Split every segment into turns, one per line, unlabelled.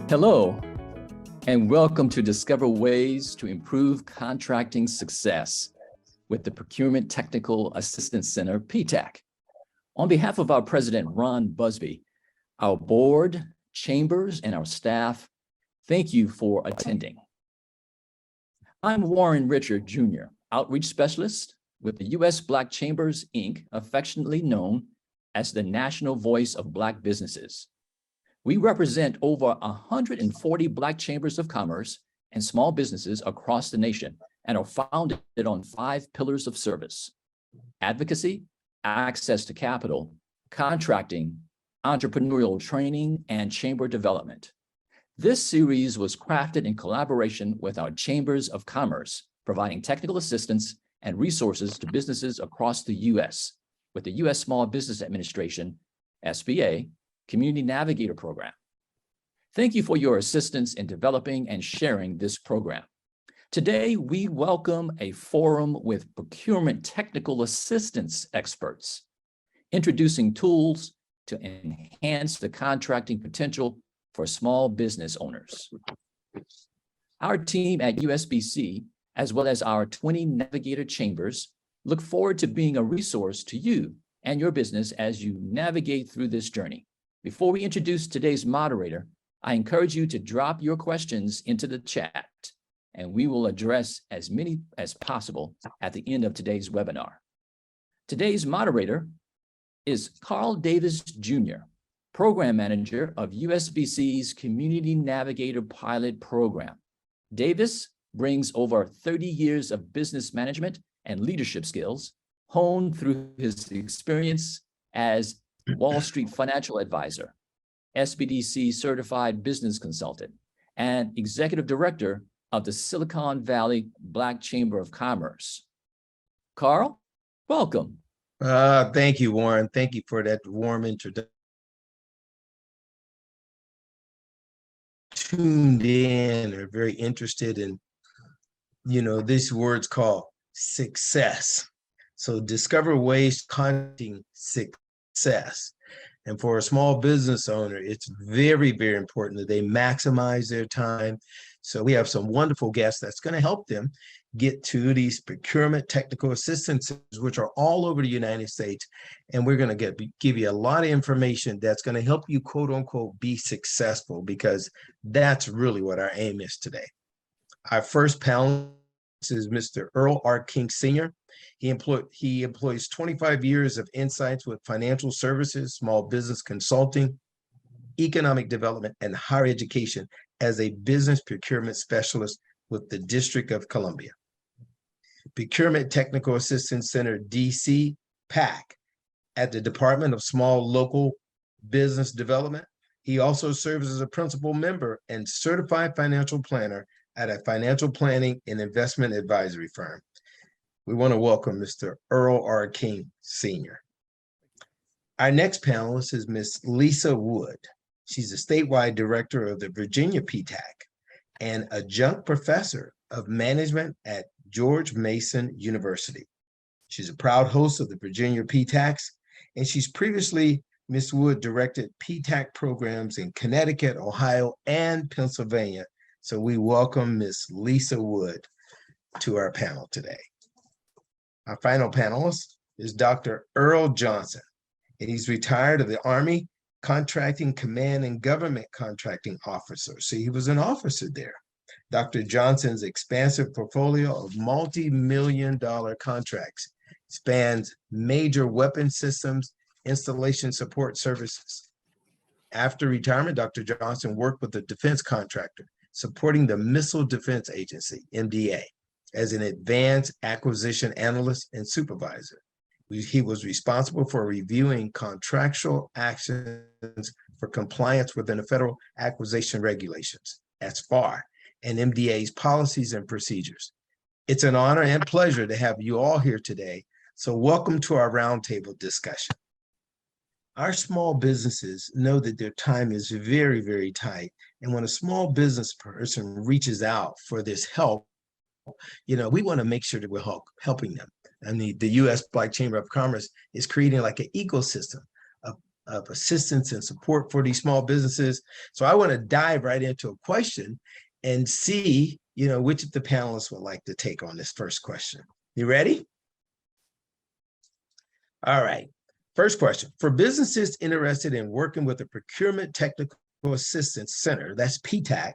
Hello, and welcome to Discover Ways to Improve Contracting Success with the Procurement Technical Assistance Center, PTAC. On behalf of our president, Ron Busby, our board, chambers, and our staff, thank you for attending. I'm Warren Richard Jr., Outreach Specialist with the U.S. Black Chambers, Inc., affectionately known as the National Voice of Black Businesses. We represent over 140 Black chambers of commerce and small businesses across the nation and are founded on 5 pillars of service: advocacy, access to capital, contracting, entrepreneurial training, and chamber development. This series was crafted in collaboration with our chambers of commerce, providing technical assistance and resources to businesses across the U.S. with the U.S. Small Business Administration, SBA, Community Navigator Program. Thank you for your assistance in developing and sharing this program. Today, we welcome a forum with procurement technical assistance experts, introducing tools to enhance the contracting potential for small business owners. Our team at USBC, as well as our 20 Navigator chambers, look forward to being a resource to you and your business as you navigate through this journey. Before we introduce today's moderator, I encourage you to drop your questions into the chat, and we will address as many as possible at the end of today's webinar. Today's moderator is Carl Davis Jr., Program Manager of USBC's Community Navigator Pilot Program. Davis brings over 30 years of business management and leadership skills honed through his experience as Wall Street financial advisor, SBDC certified business consultant, and executive director of the Silicon Valley Black Chamber of Commerce. Carl, welcome.
Thank you, Warren. Thank you for that warm introduction. Tuned in or very interested in, this word's called success. So discover ways to contracting success. And for a small business owner, it's very, very important that they maximize their time. So we have some wonderful guests that's going to help them get to these procurement technical assistances, which are all over the United States. And we're going to give you a lot of information that's going to help you, quote unquote, be successful, because that's really what our aim is today. Our first panelist is Mr. Earl R. King Sr. He employs 25 years of insights with financial services, small business consulting, economic development, and higher education as a business procurement specialist with the District of Columbia. Procurement Technical Assistance Center, DC, PAC, at the Department of Small Local Business Development. He also serves as a principal member and certified financial planner at a financial planning and investment advisory firm. We want to welcome Mr. Earl R. King Sr. Our next panelist is Ms. Lisa Wood. She's a statewide director of the Virginia PTAC and adjunct professor of management at George Mason University. She's a proud host of the Virginia PTACs, and she's previously, Ms. Wood directed PTAC programs in Connecticut, Ohio, and Pennsylvania. So we welcome Ms. Lisa Wood to our panel today. Our final panelist is Dr. Earl Johnson, and he's retired of the Army Contracting Command and Government Contracting Officer. So he was an officer there. Dr. Johnson's expansive portfolio of multi-million-dollar contracts spans major weapon systems, installation support services. After retirement, Dr. Johnson worked with the defense contractor, supporting the Missile Defense Agency, MDA, as an advanced acquisition analyst and supervisor. He was responsible for reviewing contractual actions for compliance within the federal acquisition regulations, as FAR, and MDA's policies and procedures. It's an honor and pleasure to have you all here today. So welcome to our roundtable discussion. Our small businesses know that their time is very, very tight. And when a small business person reaches out for this help, we want to make sure that we're helping them. And the U.S. Black Chamber of Commerce is creating like an ecosystem of of assistance and support for these small businesses. So I want to dive right into a question and see, which of the panelists would like to take on this first question. You ready? All right. First question. For businesses interested in working with a Procurement Technical Assistance Center, that's PTAC,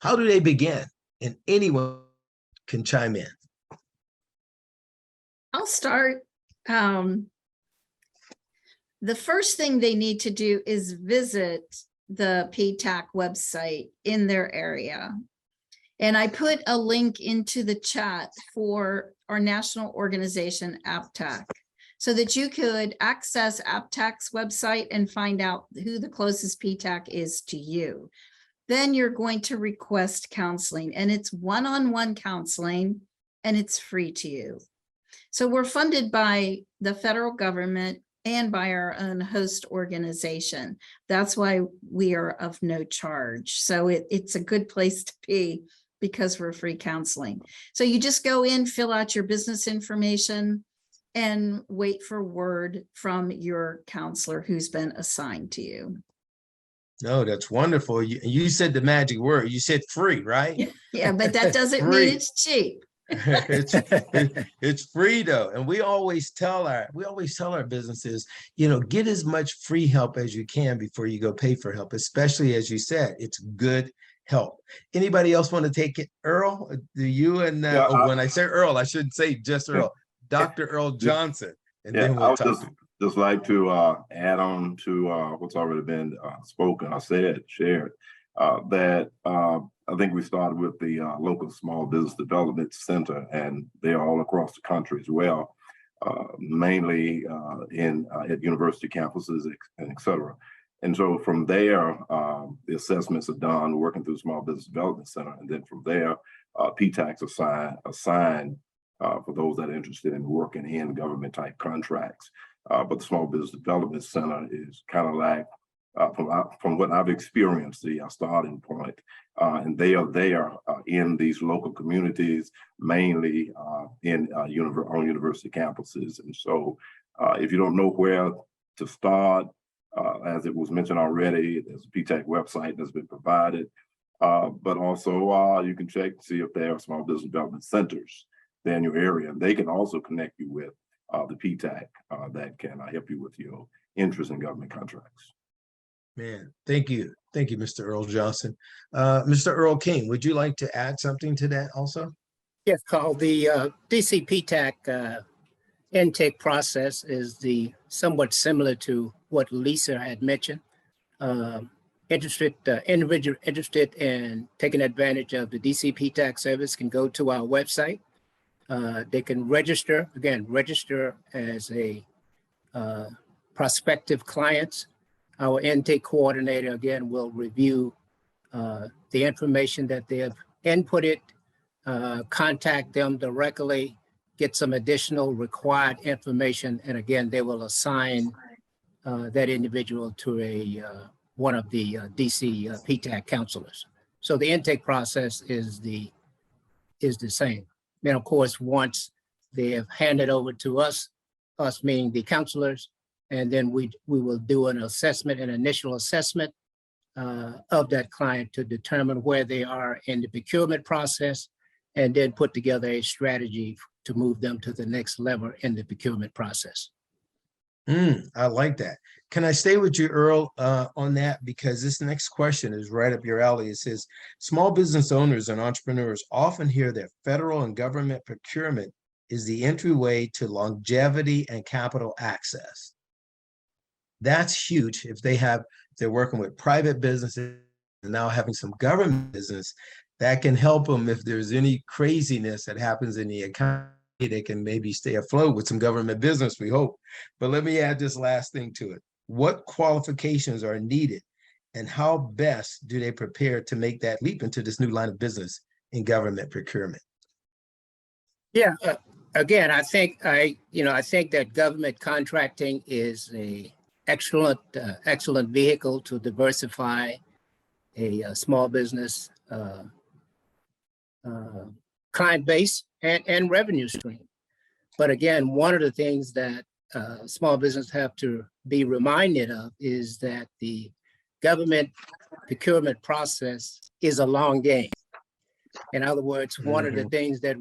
how do they begin? And anyone can chime in.
I'll start. The first thing they need to do is visit the PTAC website in their area. And I put a link into the chat for our national organization, APTAC, so that you could access APTAC's website and find out who the closest PTAC is to you. Then you're going to request counseling, and it's one-on-one counseling, and it's free to you. So we're funded by the federal government and by our own host organization. That's why we are of no charge. So it's a good place to be because we're free counseling. So you just go in, fill out your business information, and wait for word from your counselor who's been assigned to you.
No, that's wonderful. You said the magic word. You said free, right?
Yeah, but that doesn't mean it's cheap.
It's free though, and we always tell our businesses, get as much free help as you can before you go pay for help, especially as you said, it's good help. Anybody else want to take it? Earl, do you? And when I say Earl, I shouldn't say just Earl, Dr. Earl Johnson, and then we'll talk.
Just like to add on to what's already been spoken, shared, that I think we started with the local Small Business Development Center, and they're all across the country as well, mainly at university campuses, et cetera. And so from there, the assessments are done working through Small Business Development Center, and then from there, PTACs assigned for those that are interested in working in government type contracts. But the Small Business Development Center is kind of like, from what I've experienced, the starting point. And they are there in these local communities, mainly on university campuses. And so if you don't know where to start, as it was mentioned already, there's a PTAC website that's been provided. But also you can check to see if there are small business development centers there in your area. And they can also connect you with the PTAC that can help you with your interest in government contracts.
Man, thank you. Thank you, Mr. Earl Johnson. Mr. Earl King, would you like to add something to that also?
Yes, Carl. The DC PTAC intake process is somewhat similar to what Lisa had mentioned. Individual interested in taking advantage of the DC PTAC service can go to our website. They can register as a prospective clients. Our intake coordinator, again, will review the information that they have inputted, contact them directly, get some additional required information, and again, they will assign that individual to one of the DC PTAC counselors. So the intake process is the same. Then, of course, once they have handed over to us meaning the counselors, and then we will do an initial assessment of that client to determine where they are in the procurement process, and then put together a strategy to move them to the next level in the procurement process.
I like that. Can I stay with you, Earl, on that? Because this next question is right up your alley. It says, small business owners and entrepreneurs often hear that federal and government procurement is the entryway to longevity and capital access. That's huge if they're working with private businesses and now having some government business that can help them if there's any craziness that happens in the economy. They can maybe stay afloat with some government business, we hope. But let me add this last thing to it. What qualifications are needed and how best do they prepare to make that leap into this new line of business in government procurement?
Yeah, again, I think that government contracting is a excellent vehicle to diversify a small business client base and revenue stream. But again, one of the things that small business have to be reminded of is that the government procurement process is a long game. In other words, one of the things that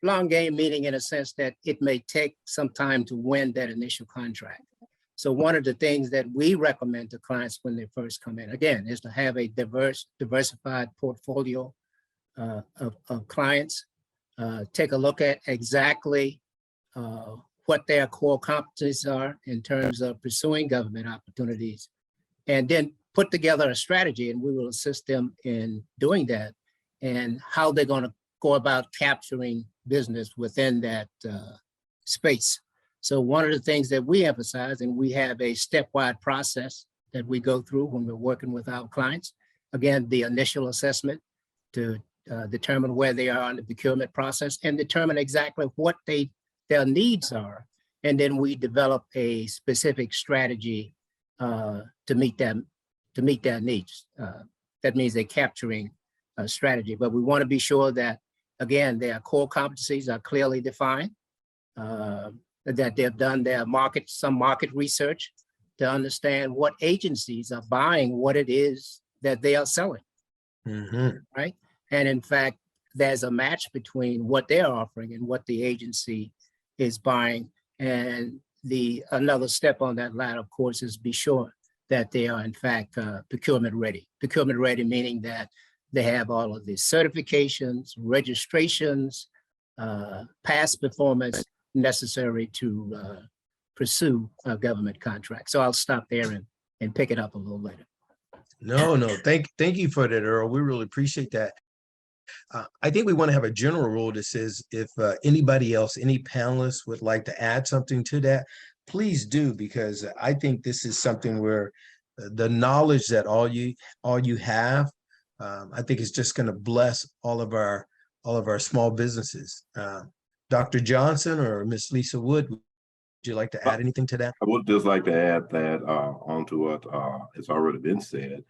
long game meaning in a sense that it may take some time to win that initial contract. So one of the things that we recommend to clients when they first come in, again, is to have a diversified portfolio of clients. Take a look at exactly what their core competencies are in terms of pursuing government opportunities, and then put together a strategy, and we will assist them in doing that and how they're going to go about capturing business within that space. So one of the things that we emphasize, and we have a stepwise process that we go through when we're working with our clients. Again, the initial assessment to determine where they are in the procurement process and determine exactly what their needs are. And then we develop a specific strategy to meet their needs. That means they're capturing a strategy, but we want to be sure that, again, their core competencies are clearly defined, that they've done some market research to understand what agencies are buying what it is that they are selling, right? And in fact, there's a match between what they're offering and what the agency is buying. And another step on that ladder, of course, is be sure that they are in fact procurement ready. Procurement ready meaning that they have all of the certifications, registrations, past performance necessary to pursue a government contract. So I'll stop there and pick it up a little later.
No, thank you for that, Earl. We really appreciate that. I think we want to have a general rule that says if anybody else, any panelists would like to add something to that, please do, because I think this is something where the knowledge that all you have, I think is just going to bless all of our small businesses. Dr. Johnson or Miss Lisa Wood, would you like to add anything to that?
I would just like to add that onto what has already been said.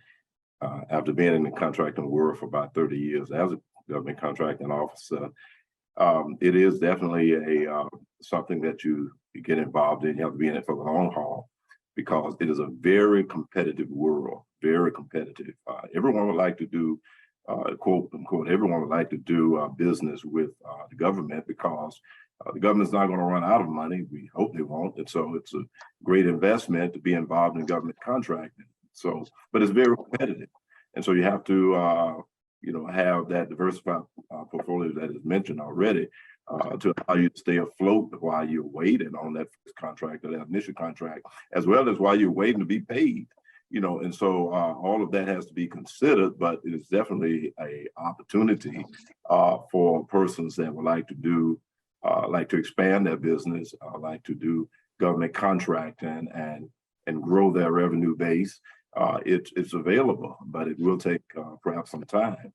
After being in the contracting world for about 30 years as a government contracting officer, it is definitely something that you get involved in. You have to be in it for the long haul because it is a very competitive world, very competitive. Everyone would like to do, quote unquote, everyone would like to do business with the government because the government's not going to run out of money. We hope they won't. And so it's a great investment to be involved in government contracting. So, but it's very competitive. And so you have to, have that diversified portfolio that is mentioned already to allow you to stay afloat while you're waiting on that first contract or that initial contract, as well as while you're waiting to be paid. And so all of that has to be considered, but it is definitely a opportunity for persons that would like to do, like to expand their business, like to do government contracting and grow their revenue base. It's available, but it will take perhaps some time,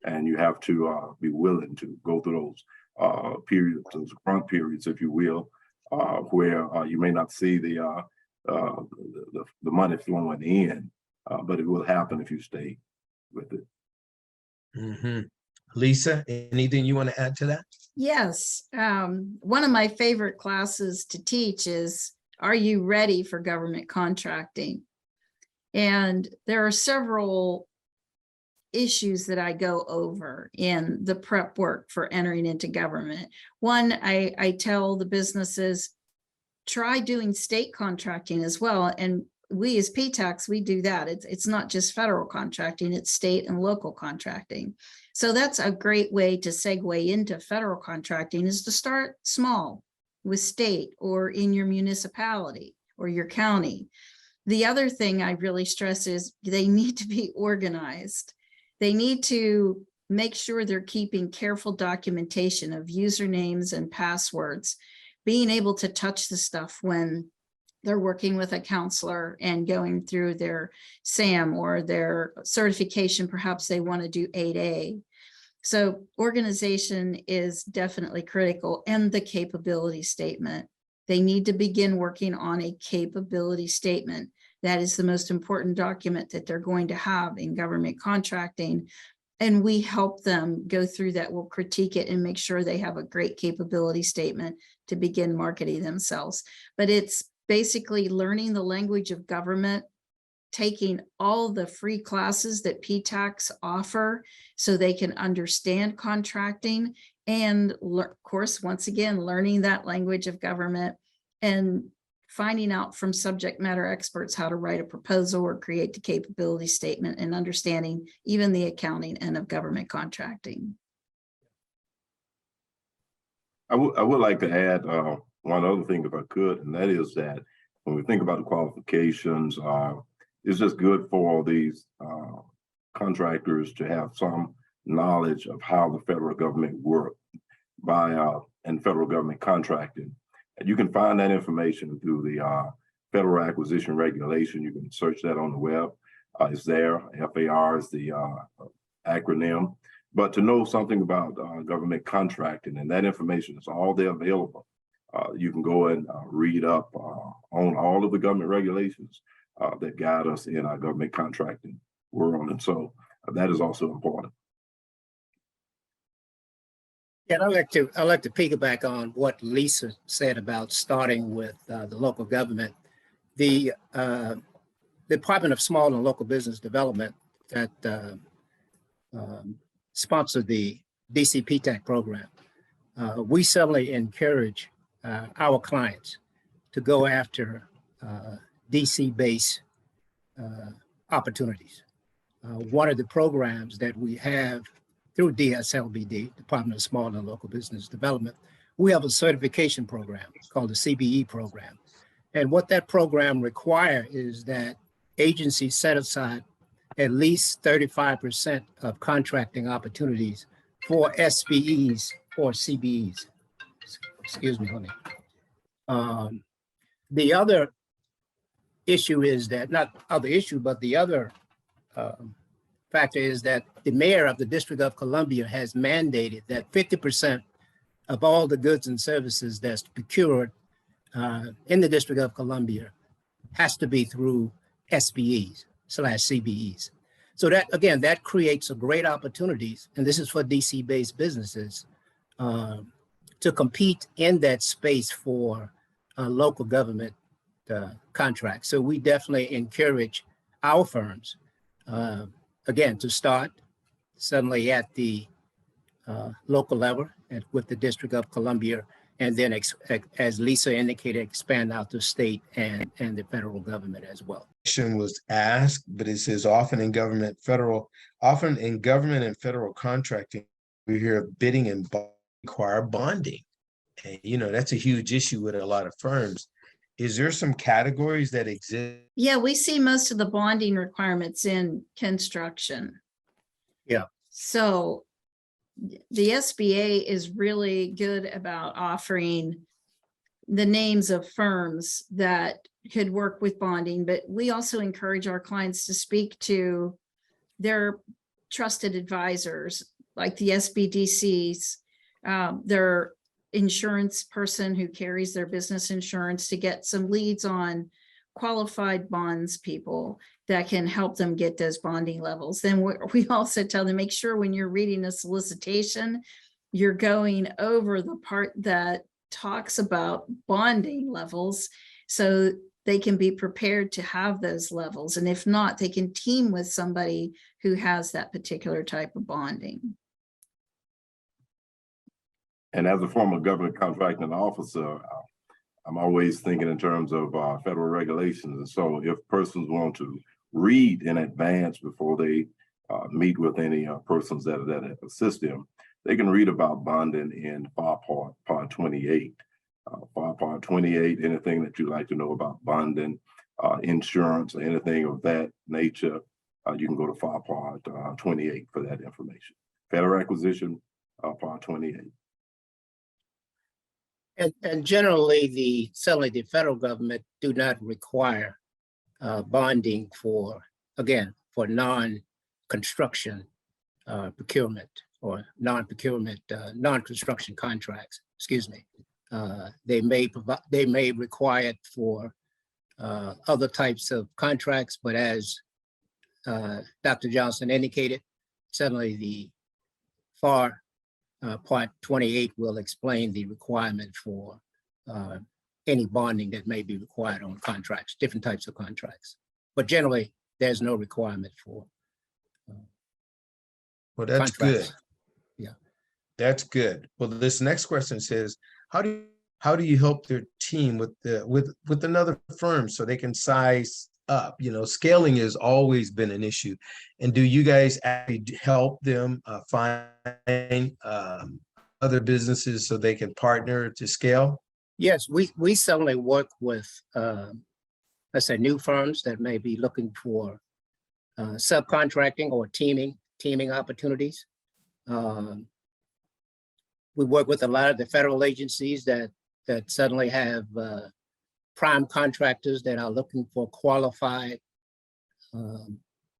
and you have to be willing to go through those periods, those front periods, if you will, where you may not see the money flowing in, but it will happen if you stay with it.
Lisa, anything you want to add to that?
Yes. One of my favorite classes to teach is, are you ready for government contracting? And there are several issues that I go over in the prep work for entering into government. One, I tell the businesses, try doing state contracting as well. And we as PTACs, we do that. It's not just federal contracting, it's state and local contracting. So that's a great way to segue into federal contracting, is to start small with state or in your municipality or your county. The other thing I really stress is they need to be organized. They need to make sure they're keeping careful documentation of usernames and passwords, being able to touch the stuff when they're working with a counselor and going through their SAM or their certification. Perhaps they want to do 8A. So organization is definitely critical, and the capability statement. They need to begin working on a capability statement. That is the most important document that they're going to have in government contracting. And we help them go through that. We'll critique it and make sure they have a great capability statement to begin marketing themselves. But it's basically learning the language of government, taking all the free classes that PTACs offer so they can understand contracting, and of course, once again, learning that language of government and finding out from subject matter experts how to write a proposal or create the capability statement, and understanding even the accounting end of government contracting.
I would like to add one other thing, if I could, and that is that when we think about the qualifications, it's just good for these contractors to have some knowledge of how the federal government works and federal government contracting. And you can find that information through the Federal Acquisition Regulation. You can search that on the web. It's there. FAR is the acronym. But to know something about government contracting, and that information is all there available. You can go and read up on all of the government regulations that guide us in our government contracting world. And so that is also important.
Yeah, I'd like to piggyback on what Lisa said about starting with the local government. The Department of Small and Local Business Development that sponsored the DC PTAC program. We certainly encourage our clients to go after DC-based opportunities. One of the programs that we have through DSLBD, Department of Small and Local Business Development, we have a certification program called the CBE program. And what that program requires is that agencies set aside at least 35% of contracting opportunities for SBEs or CBEs. Excuse me, honey. The other issue is that, not other issue, but the other factor is that the mayor of the District of Columbia has mandated that 50% of all the goods and services that's procured in the District of Columbia has to be through SBEs/CBEs. So that, again, that creates a great opportunities, and this is for DC-based businesses, to compete in that space for local government contracts. So we definitely encourage our firms, again, to start suddenly at the local level and with the District of Columbia, and then as Lisa indicated, expand out to state and the federal government as well.
Was asked, but it says often in government and federal contracting, we hear bidding and require bonding. And that's a huge issue with a lot of firms. Is there some categories that exist?
Yeah, we see most of the bonding requirements in construction.
Yeah.
So the SBA is really good about offering the names of firms that could work with bonding, but we also encourage our clients to speak to their trusted advisors, like the SBDCs, their insurance person who carries their business insurance, to get some leads on qualified bonds people that can help them get those bonding levels. Then we also tell them, make sure when you're reading a solicitation, you're going over the part that talks about bonding levels so they can be prepared to have those levels. And if not, they can team with somebody who has that particular type of bonding.
And as a former government contracting officer, I'm always thinking in terms of federal regulations. And so if persons want to read in advance before they meet with any persons that assist them, they can read about bonding in FAR Part 28. FAR Part 28, anything that you'd like to know about bonding, insurance, or anything of that nature, you can go to FAR Part 28 for that information. Federal Acquisition, Part 28.
And generally, certainly the federal government do not require bonding for non-construction procurement or non-procurement, non-construction contracts, excuse me. They may require it for other types of contracts, but as Dr. Johnson indicated, certainly the FAR Part 28 will explain the requirement for any bonding that may be required on contracts, different types of contracts. But generally, there's no requirement for
Well, that's
contracts.
good.
Yeah.
That's good. Well, this next question says, how do you help their team with another firm so they can size up? You know, scaling has always been an issue. And do you guys actually help them find other businesses so they can partner to scale?
Yes, we certainly work with, let's say, new firms that may be looking for subcontracting or teaming opportunities. We work with a lot of the federal agencies that suddenly have prime contractors that are looking for qualified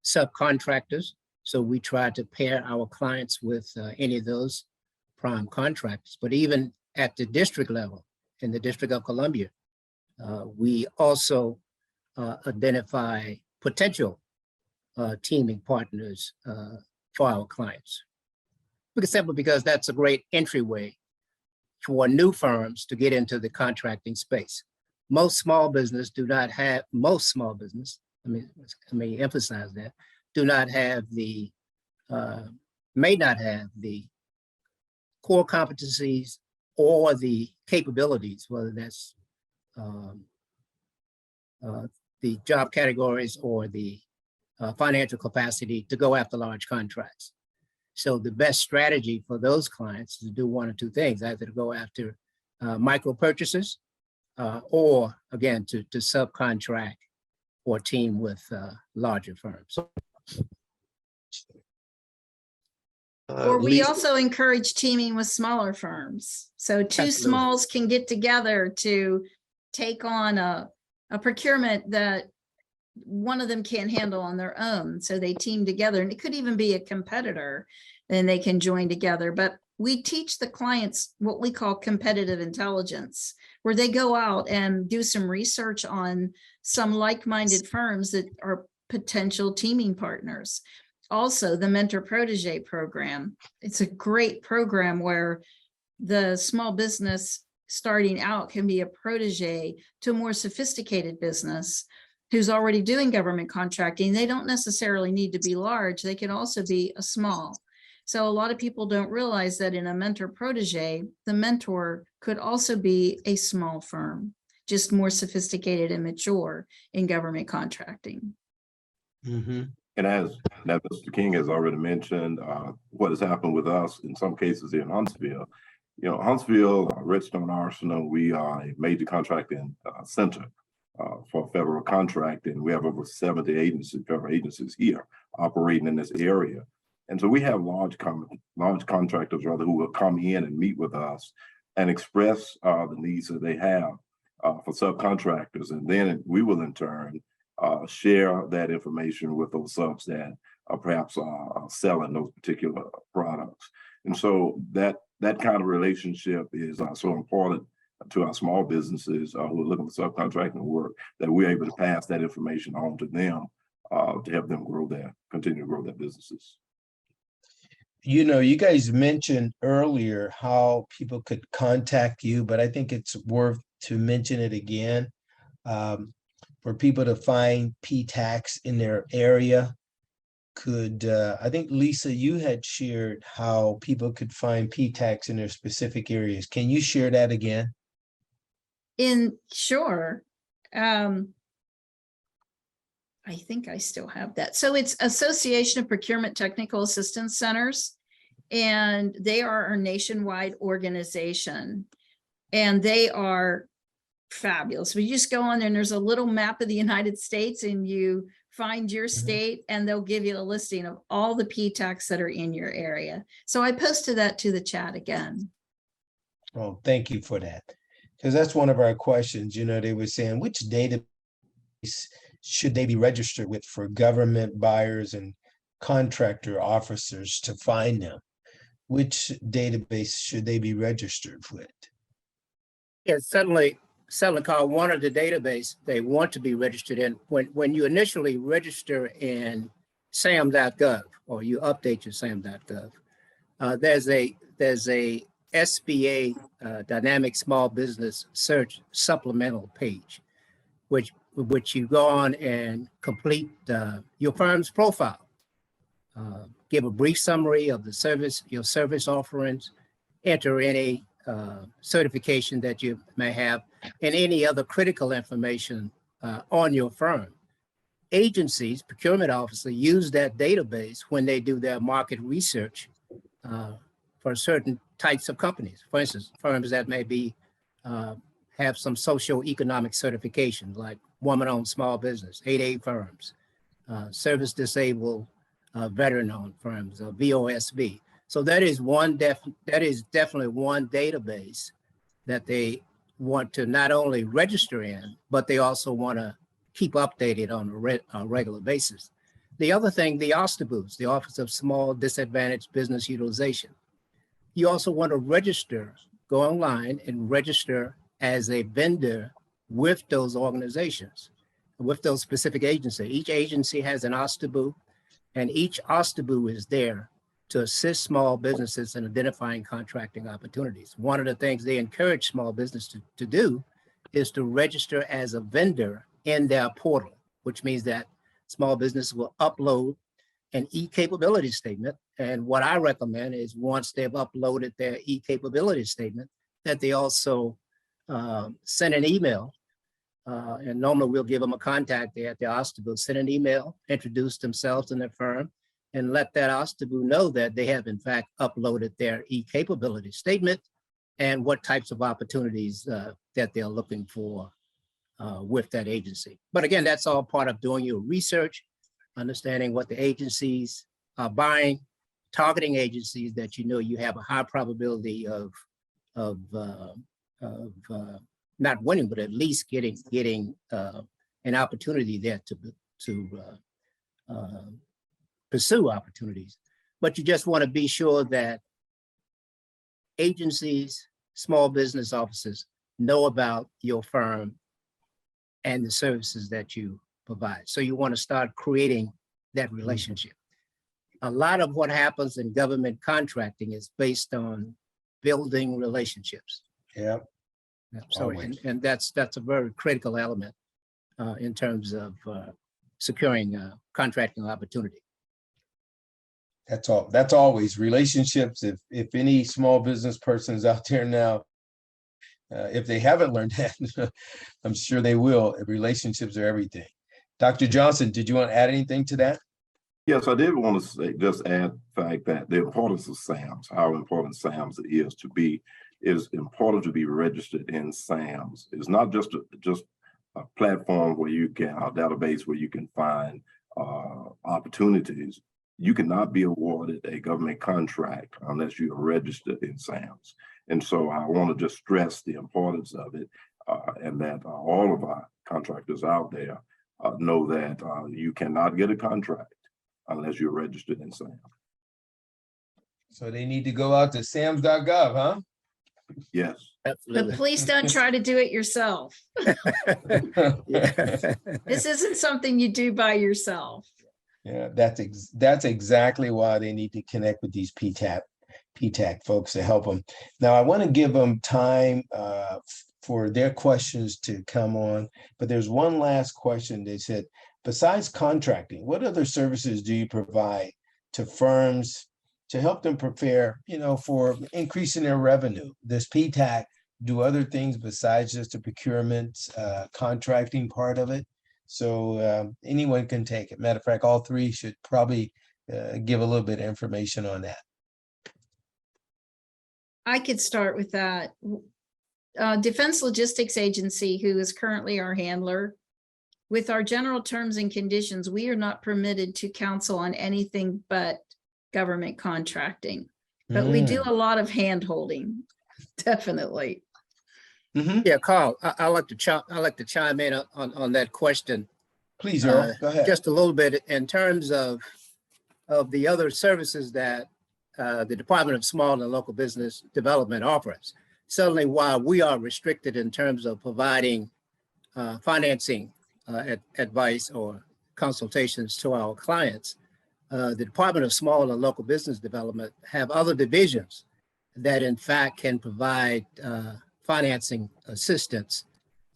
subcontractors. So we try to pair our clients with any of those prime contractors. But even at the district level, in the District of Columbia, we also identify potential teaming partners for our clients. Simply because that's a great entryway for new firms to get into the contracting space. Most small business, let me emphasize that, may not have the core competencies or the capabilities, whether that's the job categories or the financial capacity to go after large contracts. So the best strategy for those clients is to do one or two things, either to go after micro purchases or, again, to subcontract or team with larger firms.
Or we
Lisa-
also encourage teaming with smaller firms. So two
Absolutely.
smalls can get together to take on a procurement that one of them can't handle on their own. So they team together, and it could even be a competitor, and they can join together. But we teach the clients what we call competitive intelligence, where they go out and do some research on some like-minded firms that are potential teaming partners. Also, the Mentor Protege program. It's a great program where the small business starting out can be a protege to a more sophisticated business who's already doing government contracting. They don't necessarily need to be large. They can also be a small. So a lot of people don't realize that in a mentor protege, the mentor could also be a small firm, just more sophisticated and mature in government contracting.
Mhm.
And as Mr. King has already mentioned, what has happened with us in some cases here in Huntsville, Huntsville, Redstone Arsenal, we are a major contracting center for federal contracting. We have over 70 agencies, federal agencies here operating in this area. And so we have large contractors rather who will come in and meet with us and express the needs that they have for subcontractors. And then we will in turn share that information with those subs that are perhaps selling those particular products. And so that kind of relationship is so important to our small businesses who are looking for subcontracting work, that we're able to pass that information on to them to help them continue to grow their businesses.
You guys mentioned earlier how people could contact you, but I think it's worth to mention it again. For people to find PTACs in their area, I think Lisa, you had shared how people could find PTACs in their specific areas. Can you share that again?
Sure. I think I still have that. So it's Association of Procurement Technical Assistance Centers, and they are our nationwide organization, and they are fabulous. We just go on there and there's a little map of the United States, and you find your state and they'll give you a listing of all the PTACs that are in your area. So I posted that to the chat again.
Oh, thank you for that. Because that's one of our questions. They were saying, which database should they be registered with for government buyers and contractor officers to find them? Which database should they be registered with?
Yeah, certainly, Carl, one of the database they want to be registered in, when you initially register in SAM.gov or you update your SAM.gov, there's a SBA Dynamic Small Business Search Supplemental page, which you go on and complete your firm's profile. Give a brief summary of the service, your service offerings, enter any certification that you may have, and any other critical information on your firm. Agencies, procurement officers use that database when they do their market research for certain types of companies. For instance, firms that may be have some socio-economic certification, like woman-owned small business, 8A firms, service disabled veteran-owned firms, VOSB. So that is definitely one database that they want to not only register in, but they also want to keep updated on a regular basis. The other thing, the OSTBUs, the Office of Small Disadvantaged Business Utilization. You also want to register, go online and register as a vendor with those organizations, with those specific agencies. Each agency has an OSTBU, and each OSTBU is there to assist small businesses in identifying contracting opportunities. One of the things they encourage small business to do is to register as a vendor in their portal, which means that small business will upload an e-capability statement. And what I recommend is once they've uploaded their e-capability statement, that they also send an email. And normally we'll give them a contact there at the OSTBU, send an email, introduce themselves and their firm, and let that OSTBU know that they have in fact uploaded their e-capability statement and what types of opportunities that they're looking for with that agency. But again, that's all part of doing your research, understanding what the agencies are buying, targeting agencies that you know you have a high probability of not winning, but at least getting an opportunity there to pursue opportunities. But you just want to be sure that agencies, small business offices know about your firm and the services that you provide. So you want to start creating that relationship. A lot of what happens in government contracting is based on building relationships.
Yeah.
So, and that's a very critical element in terms of securing contracting opportunity.
That's always relationships. If any small business persons out there now, if they haven't learned that, I'm sure they will. Relationships are everything. Dr. Johnson, did you want to add anything to that?
Yes, I did want to say, just add the fact that the importance of SAMS, how important SAMS is to be, is important to be registered in SAMS. It's not just a platform where you can, a database where you can find opportunities. You cannot be awarded a government contract unless you are registered in SAMS. And so I want to just stress the importance of it and that all of our contractors out there know that you cannot get a contract unless you're registered in SAMS.
So they need to go out to sams.gov, huh?
Yes.
But please don't try to do it yourself. This isn't something you do by yourself.
Yeah, that's exactly why they need to connect with these PTAC folks to help them. Now, I want to give them time for their questions to come on, but there's one last question. They said, besides contracting, what other services do you provide to firms to help them prepare, for increasing their revenue? Does PTAC do other things besides just the procurement contracting part of it? So anyone can take it. Matter of fact, all three should probably give a little bit of information on that.
I could start with that. Defense Logistics Agency, who is currently our handler, with our general terms and conditions, we are not permitted to counsel on anything but government contracting, but we do a lot of hand holding, definitely.
Mm-hmm.
Yeah, Carl, I like to chime in on that question.
Please, Earl, go ahead.
Just a little bit in terms of the other services that the Department of Small and Local Business Development offers. Certainly, while we are restricted in terms of providing financing advice or consultations to our clients, the Department of Small and Local Business Development have other divisions that in fact can provide financing assistance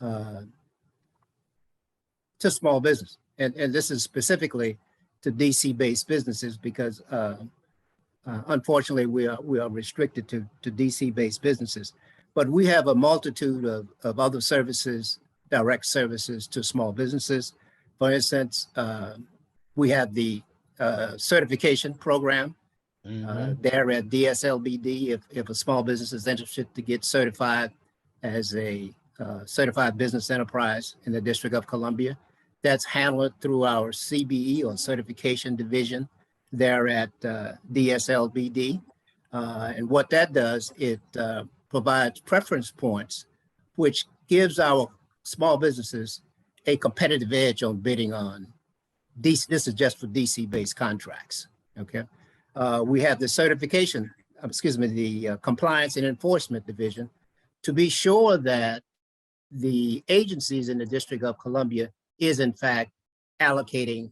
to small business. And this is specifically to DC-based businesses because unfortunately we are restricted to DC-based businesses. But we have a multitude of other services, direct services to small businesses. For instance, we have the certification program there at DSLBD. If a small business is interested to get certified as a certified business enterprise in the District of Columbia, that's handled through our CBE or certification division there at DSLBD. And what that does, it provides preference points, which gives our small businesses a competitive edge on bidding on DC. This is just for DC-based contracts, okay? We have the certification, the compliance and enforcement division to be sure that the agencies in the District of Columbia is in fact allocating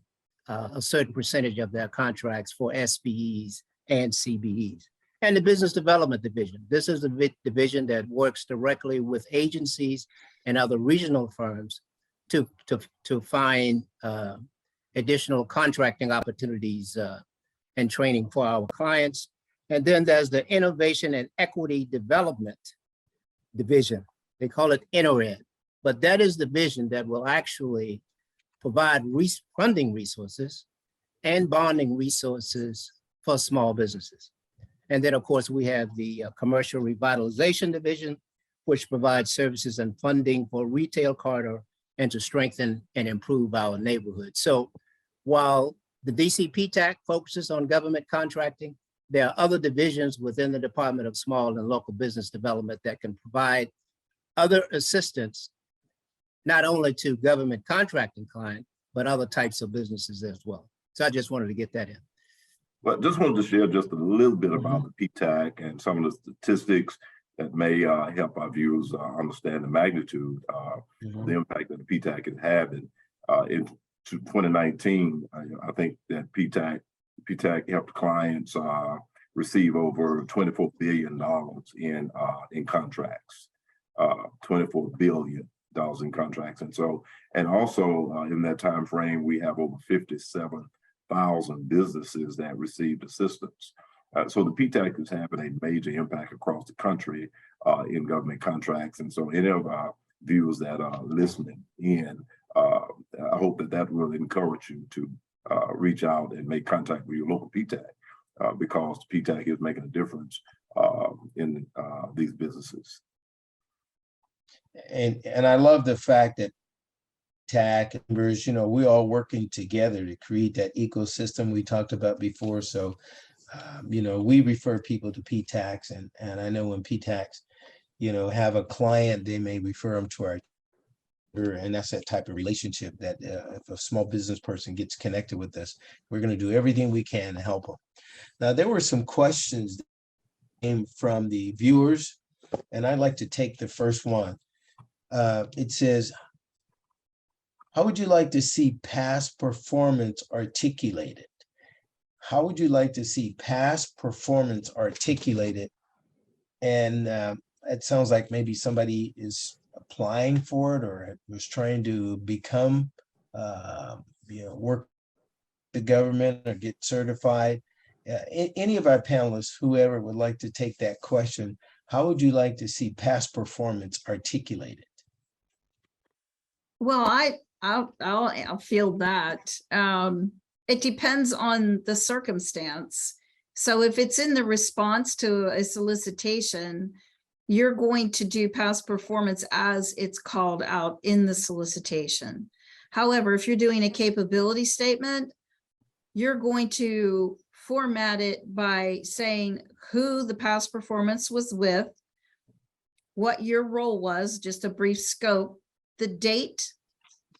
a certain percentage of their contracts for SBEs and CBEs. And the business development division. This is the division that works directly with agencies and other regional firms to find additional contracting opportunities and training for our clients. And then there's the Innovation and Equity Development division. They call it InnoEd, but that is the division that will actually provide funding resources and bonding resources for small businesses. And then of course we have the Commercial Revitalization division, which provides services and funding for retail corridor and to strengthen and improve our neighborhood. So while the DC PTAC focuses on government contracting, there are other divisions within the Department of Small and Local Business Development that can provide other assistance, not only to government contracting clients, but other types of businesses as well. So I just wanted to get that in.
Well, just wanted to share just a little bit about the PTAC and some of the statistics that may help our viewers understand the magnitude of the impact that the PTAC is having. In 2019, I think that PTAC helped clients receive over $24 billion in contracts, $24 billion in contracts. And also in that time frame, we have over 57,000 businesses that received assistance. So the PTAC is having a major impact across the country in government contracts. And so any of our viewers that are listening in, I hope that will encourage you to reach out and make contact with your local PTAC because the PTAC is making a difference in these businesses.
And I love the fact that TAC members, we all working together to create that ecosystem we talked about before. So, we refer people to PTACs, and I know when PTACs, have a client, they may refer them to our, and that's that type of relationship that if a small business person gets connected with us, we're going to do everything we can to help them. Now, there were some questions that came from the viewers, and I'd like to take the first one. It says, how would you like to see past performance articulated? How would you like to see past performance articulated? And it sounds like maybe somebody is applying for it or was trying to become, work the government or get certified. Any of our panelists, whoever would like to take that question, how would you like to see past performance articulated?
Well, I'll feel that. It depends on the circumstance. So if it's in the response to a solicitation, you're going to do past performance as it's called out in the solicitation. However, if you're doing a capability statement, you're going to format it by saying who the past performance was with, what your role was, just a brief scope, the date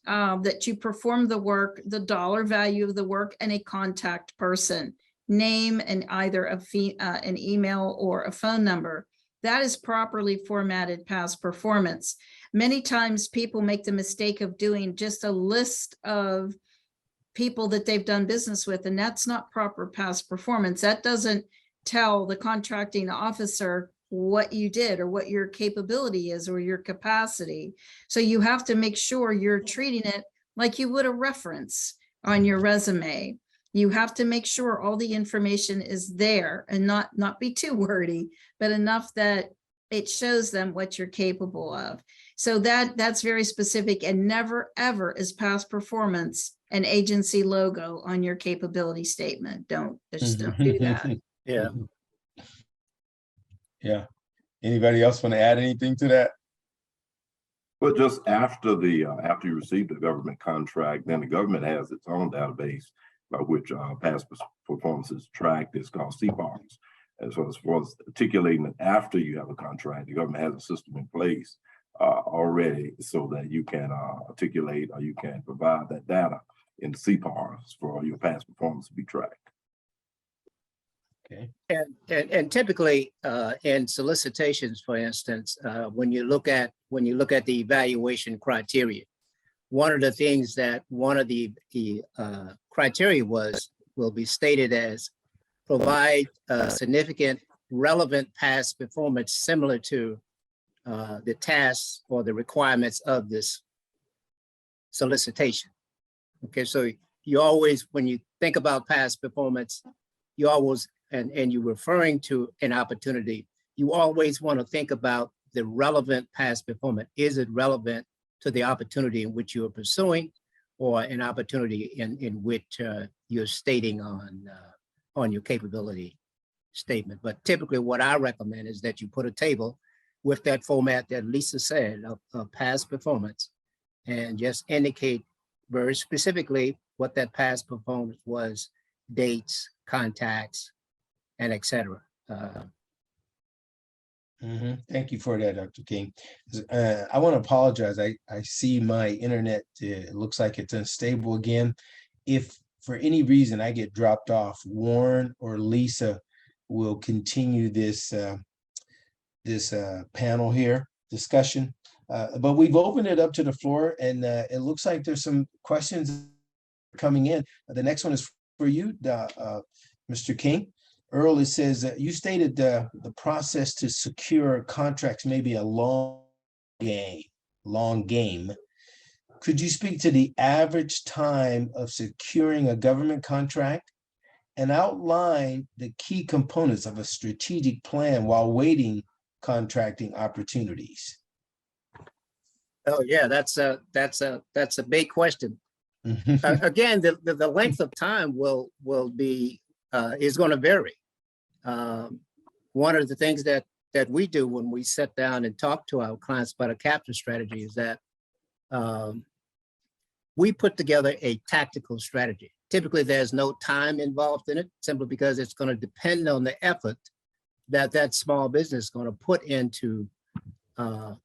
that you performed the work, the dollar value of the work, and a contact person, name and either an email or a phone number. That is properly formatted past performance. Many times people make the mistake of doing just a list of people that they've done business with, and that's not proper past performance. That doesn't tell the contracting officer what you did or what your capability is or your capacity. So you have to make sure you're treating it like you would a reference on your resume. You have to make sure all the information is there and not be too wordy, but enough that it shows them what you're capable of. So that's very specific, and never ever is past performance an agency logo on your capability statement. Just don't do that.
Yeah.
Yeah. Anybody else want to add anything to that?
But just after after you receive the government contract, then the government has its own database by which past performance is tracked. It's called CPARs. And so as far as articulating it after you have a contract, the government has a system in place already so that you can articulate or you can provide that data in the CPARs for your past performance to be tracked.
Okay.
And typically in solicitations, for instance, when you look at the evaluation criteria, one of the things that one of the criteria will be stated as provide significant relevant past performance similar to the tasks or the requirements of this solicitation. Okay, so you always, when you think about past performance, you always, and you're referring to an opportunity, you always want to think about the relevant past performance. Is it relevant to the opportunity in which you are pursuing, or an opportunity in which you're stating on your capability statement? But typically what I recommend is that you put a table with that format that Lisa said of past performance, and just indicate very specifically what that past performance was, dates, contacts, and etc.
Thank you for that, Dr. King. I want to apologize. I see my internet, it looks like it's unstable again. If for any reason I get dropped off, Warren or Lisa will continue this panel here, discussion. But we've opened it up to the floor, and it looks like there's some questions coming in. The next one is for you, Mr. King. Earl, it says that you stated the process to secure contracts may be a long game. Could you speak to the average time of securing a government contract and outline the key components of a strategic plan while waiting contracting opportunities?
Oh yeah, that's a big question. Again, the length of time will be is going to vary. One of the things that we do when we sit down and talk to our clients about a capture strategy is that we put together a tactical strategy. Typically, there's no time involved in it, simply because it's going to depend on the effort that small business is going to put into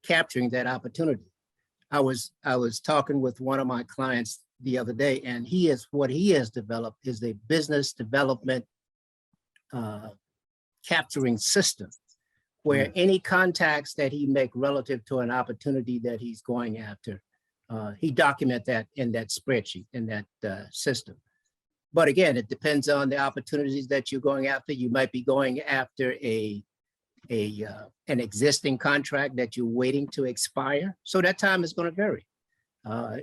capturing that opportunity. I was talking with one of my clients the other day, and what he has developed is a business development capturing system, where any contacts that he make relative to an opportunity that he's going after, he document that in that spreadsheet, in that system. But again, it depends on the opportunities that you're going after. You might be going after an existing contract that you're waiting to expire, so that time is going to vary.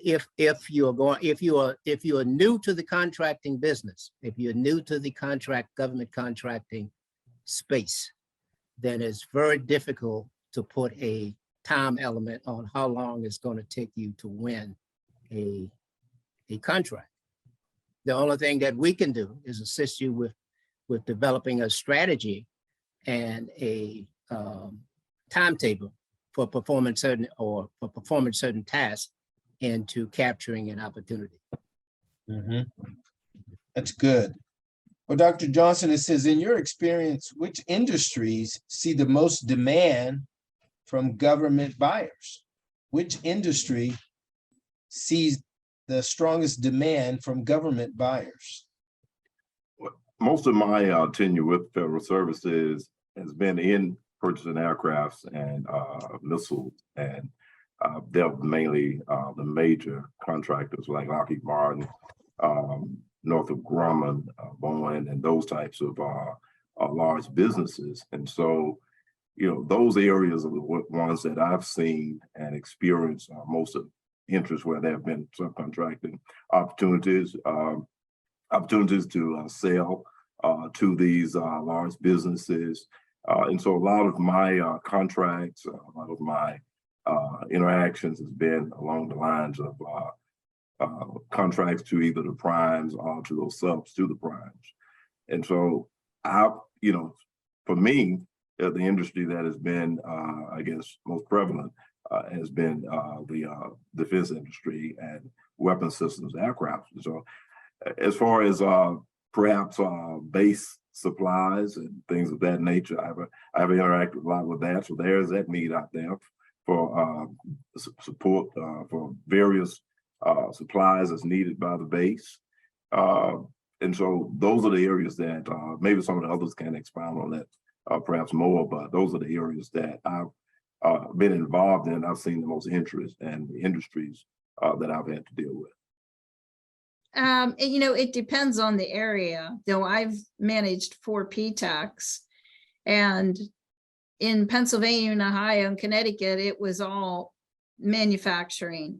If you are new to the contracting business, if you're new to the government contracting space, then it's very difficult to put a time element on how long it's going to take you to win a contract. The only thing that we can do is assist you with developing a strategy and a timetable for performing certain tasks into capturing an opportunity.
That's good. Well, Dr. Johnson, it says, in your experience, which industries see the most demand from government buyers? Which industry sees the strongest demand from government buyers?
Most of my tenure with federal services has been in purchasing aircrafts and missiles, and dealt mainly the major contractors like Lockheed Martin, Northrop Grumman, Boeing, and those types of large businesses. And so, those areas are the ones that I've seen and experienced most of interest where there have been subcontracting opportunities, opportunities to sell to these large businesses. And so a lot of my contracts, a lot of my interactions has been along the lines of contracts to either the primes or to those subs to the primes. And so for me, the industry that has been, I guess, most prevalent has been the defense industry and weapon systems, aircraft. And so as far as perhaps base supplies and things of that nature, I've interacted a lot with that. So there's that need out there for support for various supplies that's needed by the base. And so those are the areas that maybe some of the others can expound on that perhaps more, but those are the areas that I've been involved in. I've seen the most interest and the industries that I've had to deal with.
It depends on the area. Though I've managed 4 PTACs, and in Pennsylvania and Ohio and Connecticut, it was all manufacturing,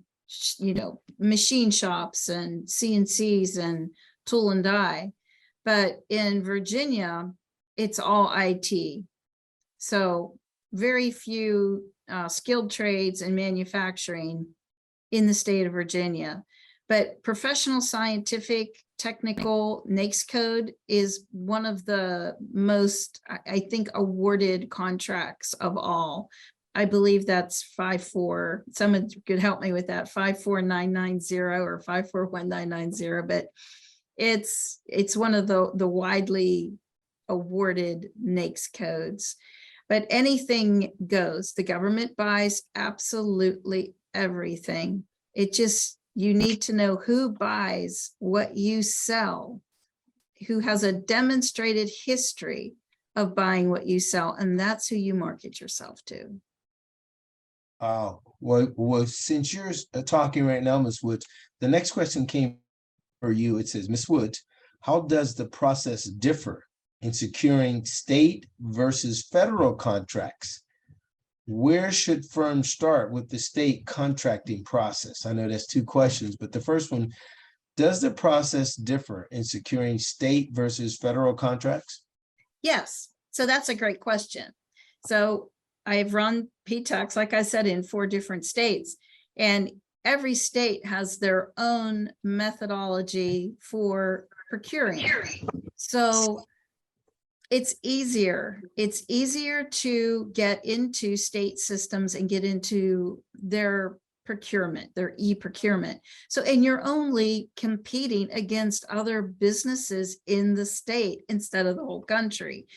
machine shops and CNCs and tool and die. But in Virginia, it's all IT. So very few skilled trades and manufacturing in the state of Virginia. But professional, scientific, technical NAICS code is one of the most, I think, awarded contracts of all. I believe that's 54. Someone could help me with that, 54990 or 541990. But it's one of the widely awarded NAICS codes. But anything goes. The government buys absolutely everything. You need to know who buys what you sell, who has a demonstrated history of buying what you sell, and that's who you market yourself to.
Well, since you're talking right now, Ms. Woods, the next question came for you. It says, Ms. Woods, how does the process differ in securing state versus federal contracts? Where should firms start with the state contracting process? I know that's 2 questions, but the first one, does the process differ in securing state versus federal contracts?
Yes, so that's a great question. So I've run PTACs, like I said, in 4 different states, and every state has their own methodology for procuring. So it's easier to get into state systems and get into their procurement, their e-procurement. So, and you're only competing against other businesses in the state instead of the whole country.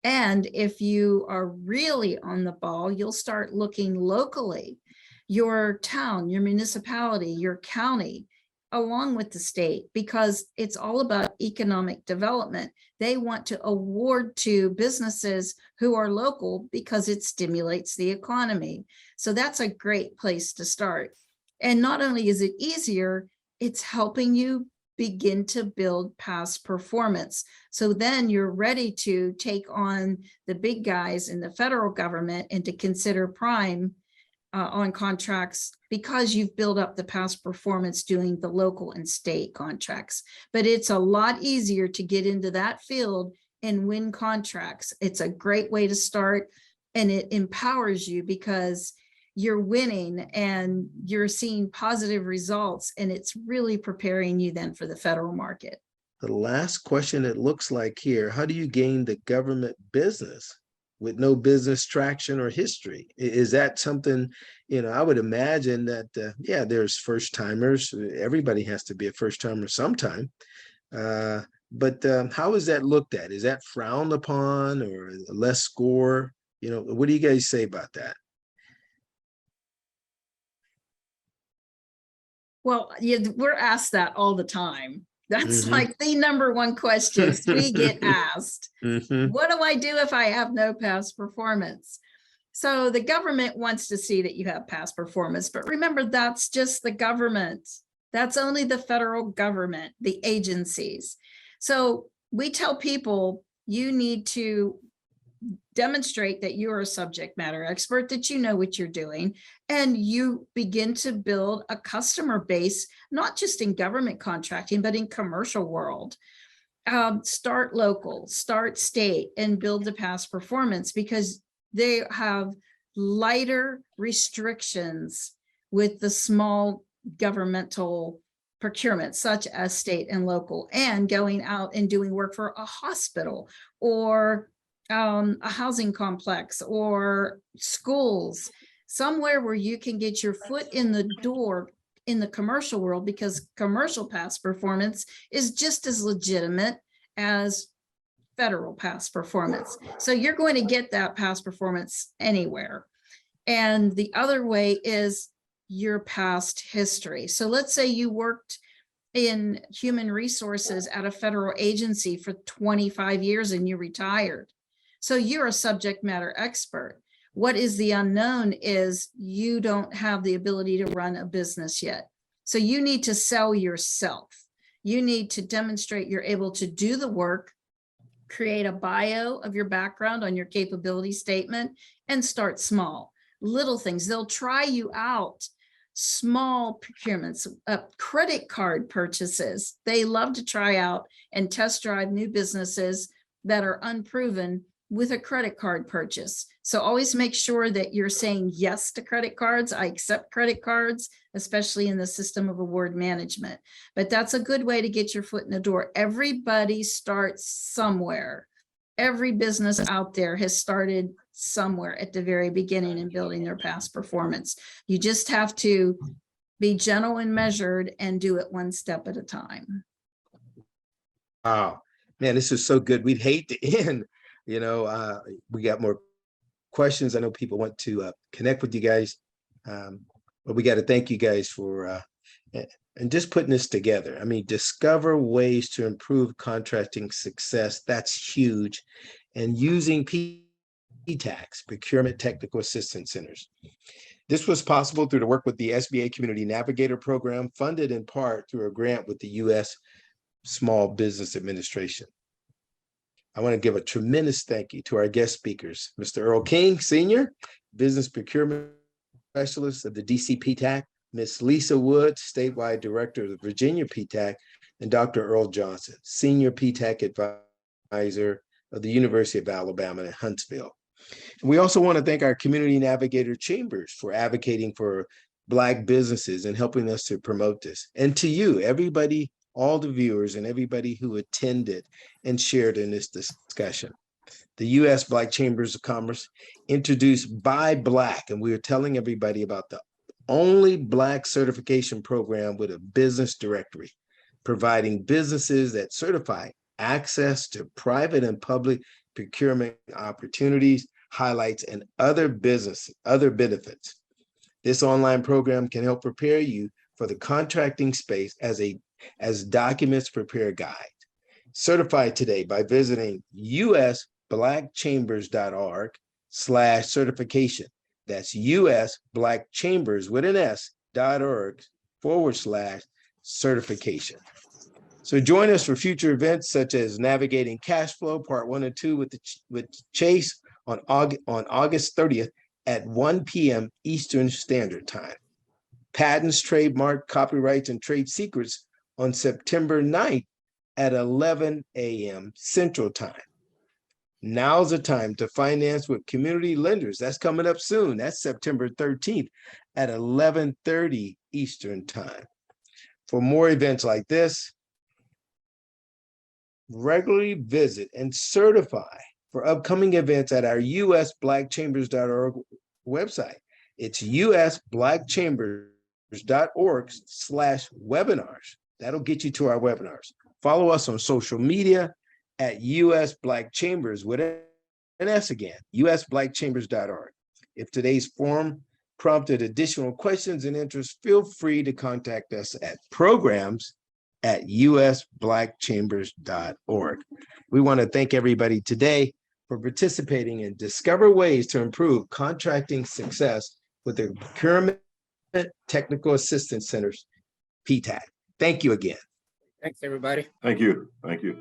And if you are really on the ball, you'll start looking locally, your town, your municipality, your county, along with the state, because it's all about economic development. They want to award to businesses who are local because it stimulates the economy. So that's a great place to start. And not only is it easier, it's helping you begin to build past performance. So then you're ready to take on the big guys in the federal government and to consider prime on contracts because you've built up the past performance doing the local and state contracts. But it's a lot easier to get into that field and win contracts. It's a great way to start, and it empowers you because you're winning and you're seeing positive results, and it's really preparing you then for the federal market.
The last question, it looks like here, how do you gain the government business with no business traction or history? Is that something, I would imagine that, there's first timers. Everybody has to be a first timer sometime. But how is that looked at? Is that frowned upon or less score? What do you guys say about that?
Well, we're asked that all the time. That's like the number one questions we get asked. What do I do if I have no past performance? So the government wants to see that you have past performance, but remember, that's just the government. That's only the federal government, the agencies. So we tell people you need to demonstrate that you're a subject matter expert, that you know what you're doing, and you begin to build a customer base, not just in government contracting, but in commercial world. Start local, start state, and build the past performance, because they have lighter restrictions with the small governmental procurement, such as state and local, and going out and doing work for a hospital or a housing complex or schools, somewhere where you can get your foot in the door in the commercial world, because commercial past performance is just as legitimate as federal past performance. So you're going to get that past performance anywhere. And the other way is your past history. So let's say you worked in human resources at a federal agency for 25 years and you retired. So you're a subject matter expert. What is the unknown is you don't have the ability to run a business yet. So you need to sell yourself. You need to demonstrate you're able to do the work, create a bio of your background on your capability statement, and start small. Little things. They'll try you out. Small procurements, credit card purchases. They love to try out and test drive new businesses that are unproven with a credit card purchase. So always make sure that you're saying yes to credit cards. I accept credit cards, especially in the system of award management. But that's a good way to get your foot in the door. Everybody starts somewhere. Every business out there has started somewhere at the very beginning in building their past performance. You just have to be gentle and measured and do it one step at a time.
Wow, man, this is so good. We'd hate to end. We got more questions. I know people want to connect with you guys, but we got to thank you guys for and just putting this together. I mean, discover ways to improve contracting success. That's huge. And using PTACs, Procurement Technical Assistance Centers. This was possible through the work with the SBA Community Navigator Program, funded in part through a grant with the U.S. Small Business Administration. I want to give a tremendous thank you to our guest speakers, Mr. Earl King, Senior, Business Procurement Specialist of the DC PTAC, Ms. Lisa Wood, Statewide Director of the Virginia PTAC, and Dr. Earl Johnson, Senior PTAC Advisor of the University of Alabama at Huntsville. And we also want to thank our Community Navigator Chambers for advocating for Black businesses and helping us to promote this. And to you, everybody, all the viewers and everybody who attended and shared in this discussion. The U.S. Black Chambers of Commerce introduced By Black, and we are telling everybody about the only Black certification program with a business directory, providing businesses that certify access to private and public procurement opportunities, highlights, and other benefits. This online program can help prepare you for the contracting space as documents prepare guide. Certify today by visiting usblackchambers.org/certification. That's usblackchambers with an s.org/certification. So join us for future events such as Navigating Cash Flow, Part 1 and 2 with Chase on August 30th at 1 p.m. Eastern Standard Time. Patents, trademark, copyrights, and trade secrets on September 9th at 11 a.m. Central Time. Now's the time to finance with community lenders. That's coming up soon. That's September 13th at 11:30 Eastern Time. For more events like this, regularly visit and certify for upcoming events at our usblackchambers.org website. It's usblackchambers.org/webinars. That'll get you to our webinars. Follow us on social media at US Black Chambers with an S again, usblackchambers.org. If today's forum prompted additional questions and interest, feel free to contact us at programs@usblackchambers.org. We want to thank everybody today for participating and discover ways to improve contracting success with the Procurement Technical Assistance Centers, PTAC. Thank you again.
Thanks, everybody.
Thank you. Thank you.